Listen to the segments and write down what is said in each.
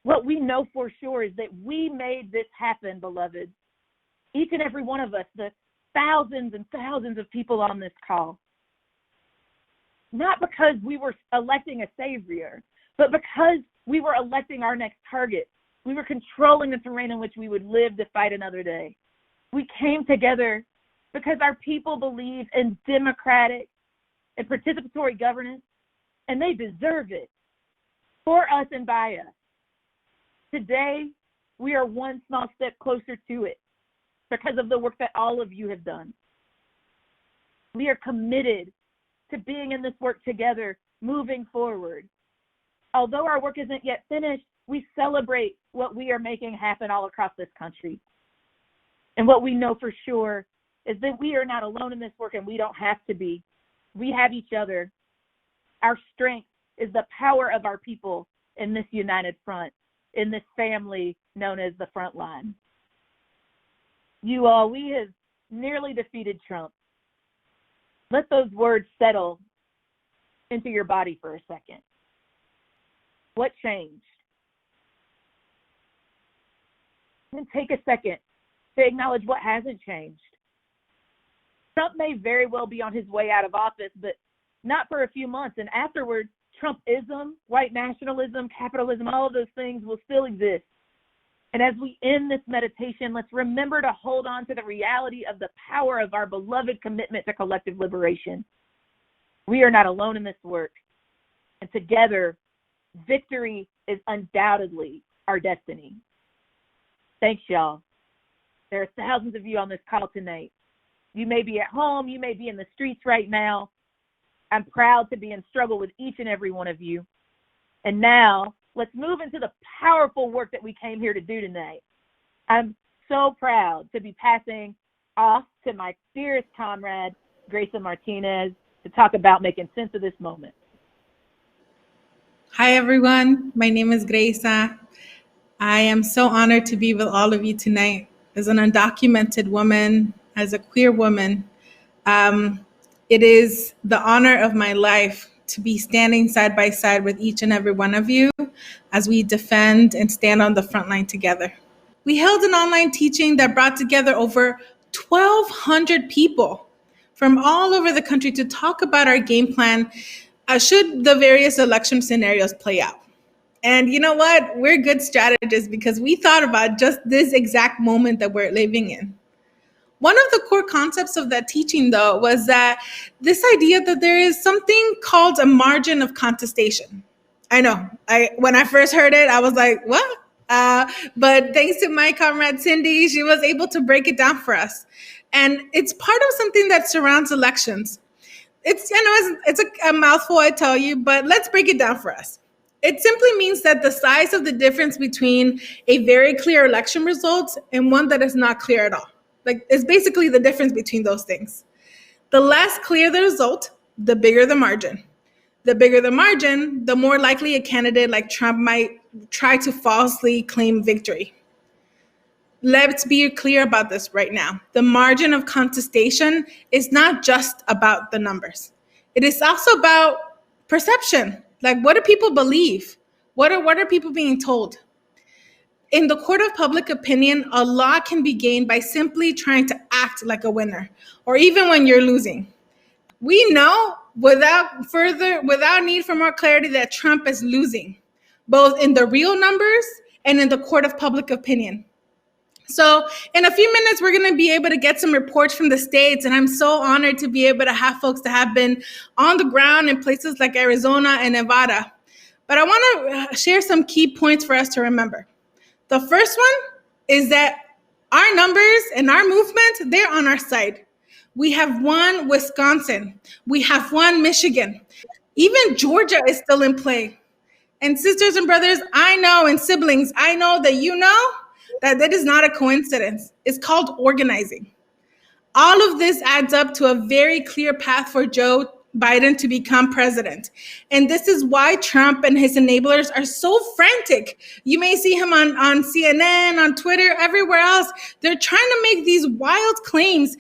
What we know for sure is that we made this happen, beloved. Each and every one of us, the thousands and thousands of people on this call. Not because we were electing a savior, but because we were electing our next target. We were controlling the terrain in which we would live to fight another day. We came together because our people believe in democratic and participatory governance, and they deserve it for us and by us. Today, we are one small step closer to it because of the work that all of you have done. We are committed to being in this work together, moving forward. Although our work isn't yet finished, we celebrate what we are making happen all across this country. And what we know for sure is that we are not alone in this work, and we don't have to be. We have each other. Our strength is the power of our people in this united front, in this family known as the Frontline. You all, we have nearly defeated Trump. Let those words settle into your body for a second. What changed? And take a second to acknowledge what hasn't changed. Trump may very well be on his way out of office, but not for a few months. And afterwards, Trumpism, white nationalism, capitalism, all of those things will still exist. And as we end this meditation, let's remember to hold on to the reality of the power of our beloved commitment to collective liberation. We are not alone in this work. And together, victory is undoubtedly our destiny. Thanks, y'all. There are thousands of you on this call tonight. You may be at home. You may be in the streets right now. I'm proud to be in struggle with each and every one of you. And now, let's move into the powerful work that we came here to do tonight. I'm so proud to be passing off to my dearest comrade, Grayson Martinez, to talk about making sense of this moment. Hi, everyone. My name is Graysa. I am so honored to be with all of you tonight. As an undocumented woman, as a queer woman, it is the honor of my life to be standing side by side with each and every one of you as we defend and stand on the front line together. We held an online teaching that brought together over 1,200 people from all over the country to talk about our game plan should the various election scenarios play out. And you know what? We're good strategists because we thought about just this exact moment that we're living in. One of the core concepts of that teaching, though, was that this idea that there is something called a margin of contestation. I know, when I first heard it, I was like, what? But thanks to my comrade Cindy, she was able to break it down for us. And it's part of something that surrounds elections. It's a mouthful, I tell you, but let's break it down for us. It simply means that the size of the difference between a very clear election result and one that is not clear at all. Like, it's basically the difference between those things. The less clear the result, the bigger the margin. The bigger the margin, the more likely a candidate like Trump might try to falsely claim victory. Let's be clear about this right now. The margin of contestation is not just about the numbers. It is also about perception. Like, what do people believe? What are people being told? In the court of public opinion, a lot can be gained by simply trying to act like a winner, or even when you're losing. We know without need for more clarity that Trump is losing, both in the real numbers and in the court of public opinion. So in a few minutes, we're going to be able to get some reports from the states, and I'm so honored to be able to have folks that have been on the ground in places like Arizona and Nevada. But I want to share some key points for us to remember. The first one is that our numbers and our movement, they're on our side. We have won Wisconsin. We have won Michigan. Even Georgia is still in play. And sisters and brothers, I know, and siblings, I know that you know that is not a coincidence. It's called organizing. All of this adds up to a very clear path for Joe Biden to become president. And this is why Trump and his enablers are so frantic. You may see him on CNN, on Twitter, everywhere else. They're trying to make these wild claims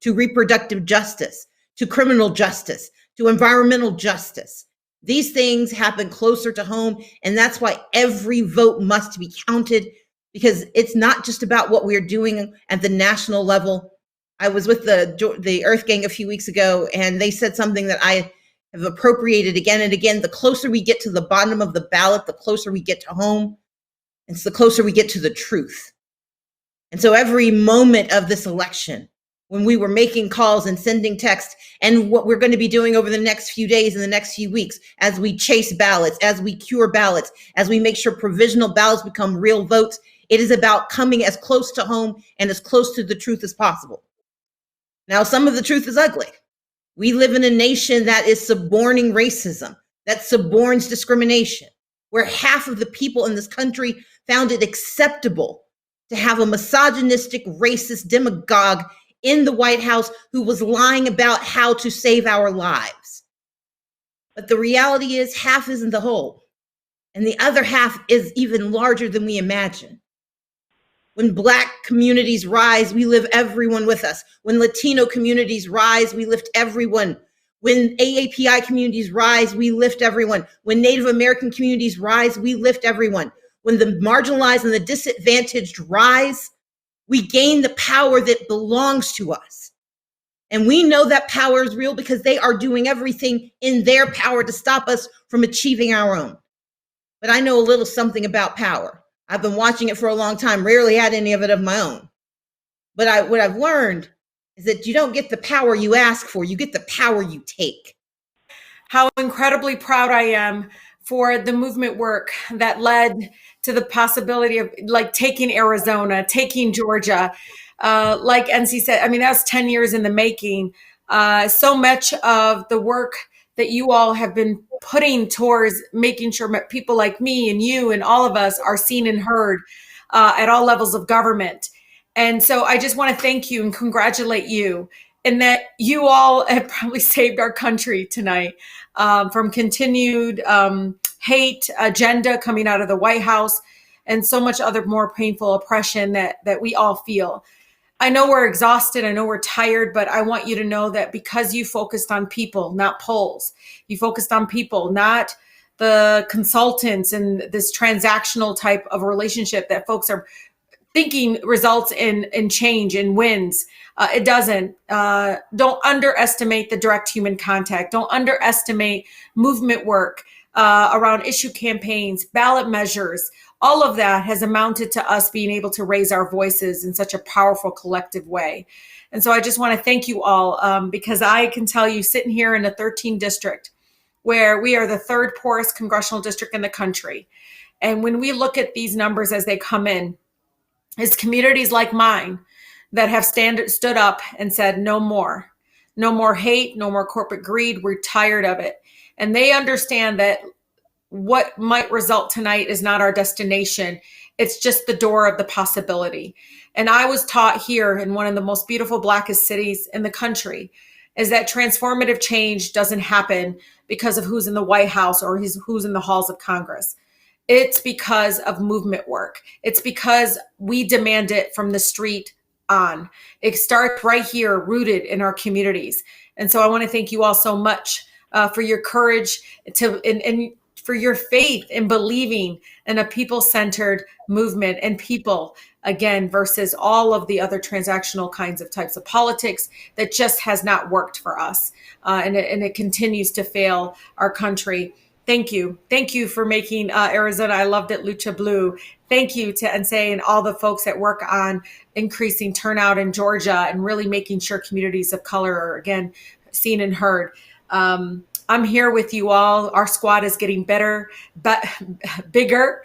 to reproductive justice, to criminal justice, to environmental justice. These things happen closer to home, and that's why every vote must be counted, because it's not just about what we're doing at the national level. I was with the Earth Gang a few weeks ago, and they said something that I have appropriated again and again. The closer we get to the bottom of the ballot, the closer we get to home, and it's the closer we get to the truth. And so every moment of this election, when we were making calls and sending texts, and what we're going to be doing over the next few days and the next few weeks, as we chase ballots, as we cure ballots, as we make sure provisional ballots become real votes, it is about coming as close to home and as close to the truth as possible. Now, some of the truth is ugly. We live in a nation that is suborning racism, that suborns discrimination, where half of the people in this country found it acceptable to have a misogynistic, racist demagogue in the White House who was lying about how to save our lives. But the reality is, half isn't the whole, and the other half is even larger than we imagine. When Black communities rise, we lift everyone with us. When Latino communities rise, we lift everyone. When AAPI communities rise, we lift everyone. When Native American communities rise, we lift everyone. When the marginalized and the disadvantaged rise, we gain the power that belongs to us. And we know that power is real because they are doing everything in their power to stop us from achieving our own. But I know a little something about power. I've been watching it for a long time, rarely had any of it of my own. But what I've learned is that you don't get the power you ask for, you get the power you take. How incredibly proud I am for the movement work that led to the possibility of like taking Arizona, taking Georgia. Like NC said, I mean, that's 10 years in the making. So much of the work that you all have been putting towards making sure people like me and you and all of us are seen and heard at all levels of government. And so I just want to thank you and congratulate you in that you all have probably saved our country tonight from continued hate agenda coming out of the White House and so much other more painful oppression that we all feel. I know we're exhausted. I know we're tired, but I want you to know that because you focused on people, not polls, you focused on people, not the consultants and this transactional type of relationship that folks are thinking results in change and wins. It doesn't. Don't underestimate the direct human contact. Don't underestimate movement work around issue campaigns, ballot measures. All of that has amounted to us being able to raise our voices in such a powerful collective way. And so I just want to thank you all because I can tell you, sitting here in a 13 district where we are the third poorest congressional district in the country. And when we look at these numbers as they come in, it's communities like mine that have stood up and said, no more hate, no more corporate greed. We're tired of it. And they understand that what might result tonight is not our destination. It's just the door of the possibility. And I was taught here in one of the most beautiful, blackest cities in the country is that transformative change doesn't happen because of who's in the White House or who's in the halls of Congress. It's because of movement work. It's because we demand it from the street on. It starts right here, rooted in our communities. And so I want to thank you all so much for your courage and for your faith in believing in a people-centered movement and people, again, versus all of the other transactional kinds of types of politics that just has not worked for us. And it continues to fail our country. Thank you. Thank you for making Arizona, I loved it, Lucha Blue. Thank you to Ense and all the folks that work on increasing turnout in Georgia and really making sure communities of color are, again, seen and heard. I'm here with you all. Our squad is getting better, but bigger.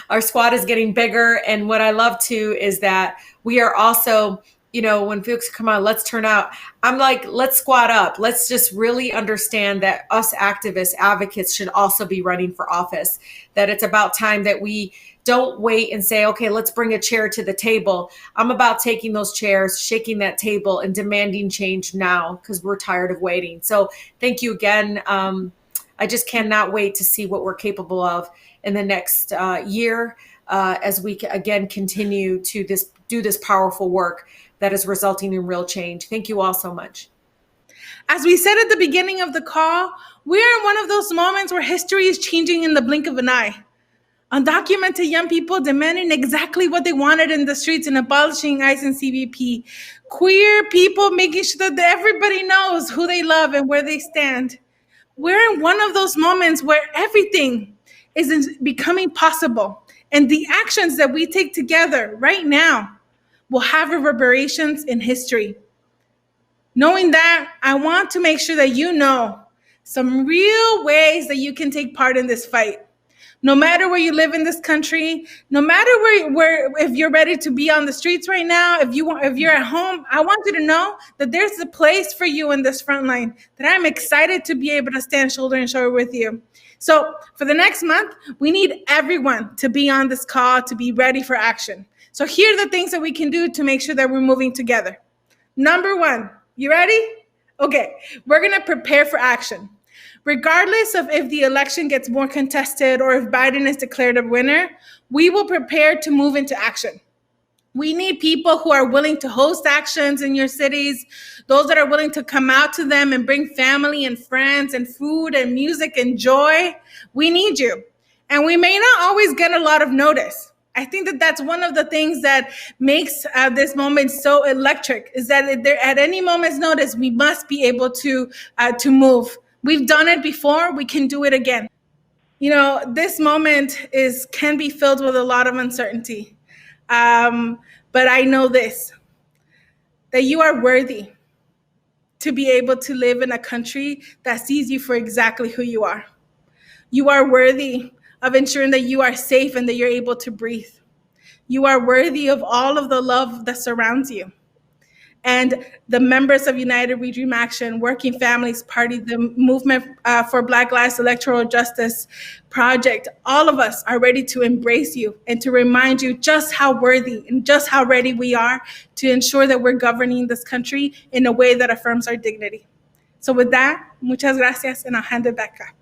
Our squad is getting bigger. And what I love too is that we are also, you know, when folks come on, let's turn out. I'm like, let's squad up. Let's just really understand that us activists, advocates should also be running for office, that it's about time that we don't wait and say, okay, let's bring a chair to the table. I'm about taking those chairs, shaking that table and demanding change now because we're tired of waiting. So thank you again. I just cannot wait to see what we're capable of in the next year as we again continue to do this powerful work that is resulting in real change. Thank you all so much. As we said at the beginning of the call, We're in one of those moments where history is changing in the blink of an eye. Undocumented young people demanding exactly what they wanted in the streets and abolishing ICE and CBP. Queer people making sure that everybody knows who they love and where they stand. We're in one of those moments where everything is becoming possible. And the actions that we take together right now will have reverberations in history. Knowing that, I want to make sure that you know some real ways that you can take part in this fight. No matter where you live in this country, no matter where if you're ready to be on the streets right now, if you're at home, I want you to know that there's a place for you in this front line, that I'm excited to be able to stand shoulder to shoulder with you. So for the next month, we need everyone to be on this call, to be ready for action. So here are the things that we can do to make sure that we're moving together. Number one, you ready? Okay, we're gonna prepare for action. Regardless of if the election gets more contested or if Biden is declared a winner, we will prepare to move into action. We need people who are willing to host actions in your cities, those that are willing to come out to them and bring family and friends and food and music and joy. We need you. And we may not always get a lot of notice. I think that that's one of the things that makes this moment so electric, is that at any moment's notice, we must be able to move. We've done it before, we can do it again. You know, this moment can be filled with a lot of uncertainty. But I know this, that you are worthy to be able to live in a country that sees you for exactly who you are. You are worthy of ensuring that you are safe and that you're able to breathe. You are worthy of all of the love that surrounds you. And the members of United We Dream Action, Working Families Party, the Movement for Black Lives Electoral Justice Project, all of us are ready to embrace you and to remind you just how worthy and just how ready we are to ensure that we're governing this country in a way that affirms our dignity. So with that, muchas gracias, and I'll hand it back up.